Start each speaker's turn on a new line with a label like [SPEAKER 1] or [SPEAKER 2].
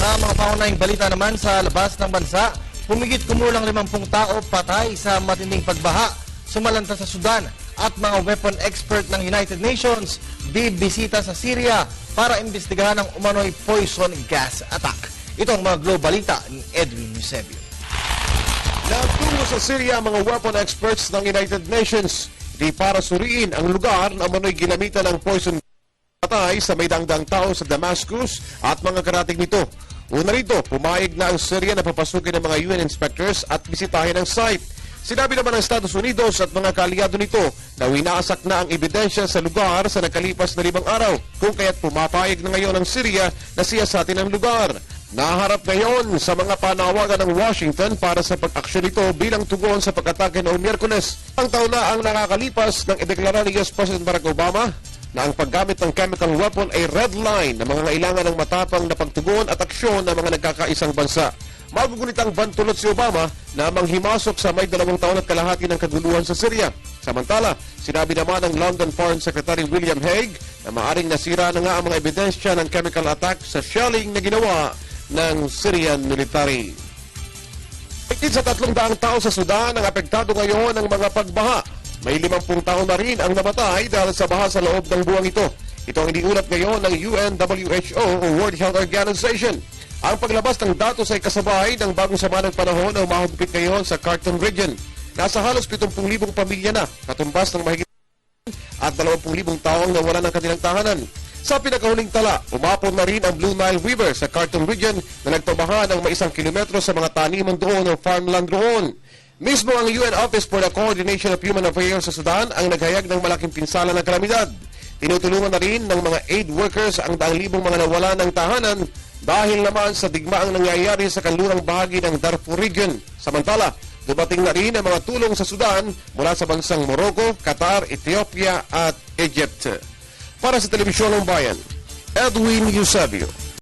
[SPEAKER 1] Sa mga pangunahing balita naman sa labas ng bansa, humigit kumulang 50 tao patay sa matinding pagbaha, sumalanta sa Sudan at mga weapon expert ng United Nations bibisita sa Syria para imbestigahan ang umano'y poison gas attack. Ito ang mga globalita ni Edwin Eusebio.
[SPEAKER 2] Nagtungo sa Syria ang mga weapon experts ng United Nations para suriin ang lugar na umano'y ginamitan ng poison patay sa may dangdang tao sa Damascus at mga karatig nito. Una rito, pumayag na ang Syria na papasukin ng mga UN inspectors at bisitahin ang site. Sinabi naman ng Estados Unidos at mga kaalyado nito na winaasak na ang ebidensya sa lugar sa nakalipas na 5 araw, kung kaya't pumapayag na ngayon ang Syria na siyasatin ang lugar. Naharap ngayon sa mga panawagan ng Washington para sa pag-aksyon nito bilang tugon sa pag-atake noong Miyerkules. Ang taon na ang nakakalipas nang ideklara ni US President Barack Obama na ang paggamit ng chemical weapon ay red line na mga kailangan ng matapang na pagtugon at aksyon ng mga nagkakaisang bansa. Magugulit ang bantulot si Obama na manghimasok sa may 2 taon at kalahati ng kaguluhan sa Syria. Samantala, sinabi naman ng London Foreign Secretary William Hague na maaring nasira na nga ang mga ebidensya ng chemical attack sa shelling na ginawa ng Syrian military. Higit sa 300 tao sa Sudan ang apektado ngayon ng mga pagbaha. May 50 tao na rin ang namatay dahil sa baha sa loob ng buwang ito. Ito ang iniulat ngayon ng UNWHO o World Health Organization. Ang paglabas ng datos ay kasabay ng bagong sama ng panahon na umahigpit ngayon sa Khartoum region. Nasa halos 70,000 pamilya na, katumbas ng mahigit at 20,000 taong nawala ng kanilang tahanan. Sa pinakahuling tala, umapon na rin ang Blue Nile River sa Khartoum region na nagpabaha ng may 1 kilometro sa mga taniman doon o farmland roon. Mismo ang UN Office for the Coordination of Human Affairs sa Sudan ang naghayag ng malaking pinsala ng kalamidad. Tinutulungan na rin ng mga aid workers ang 100,000 mga nawala ng tahanan dahil naman sa digmaang nangyayari sa kanlurang bahagi ng Darfur region. Samantala, dumating na rin ang mga tulong sa Sudan mula sa bansang Morocco, Qatar, Ethiopia at Egypt. Para sa Telebisyon ng Bayan, Edwin Eusebio.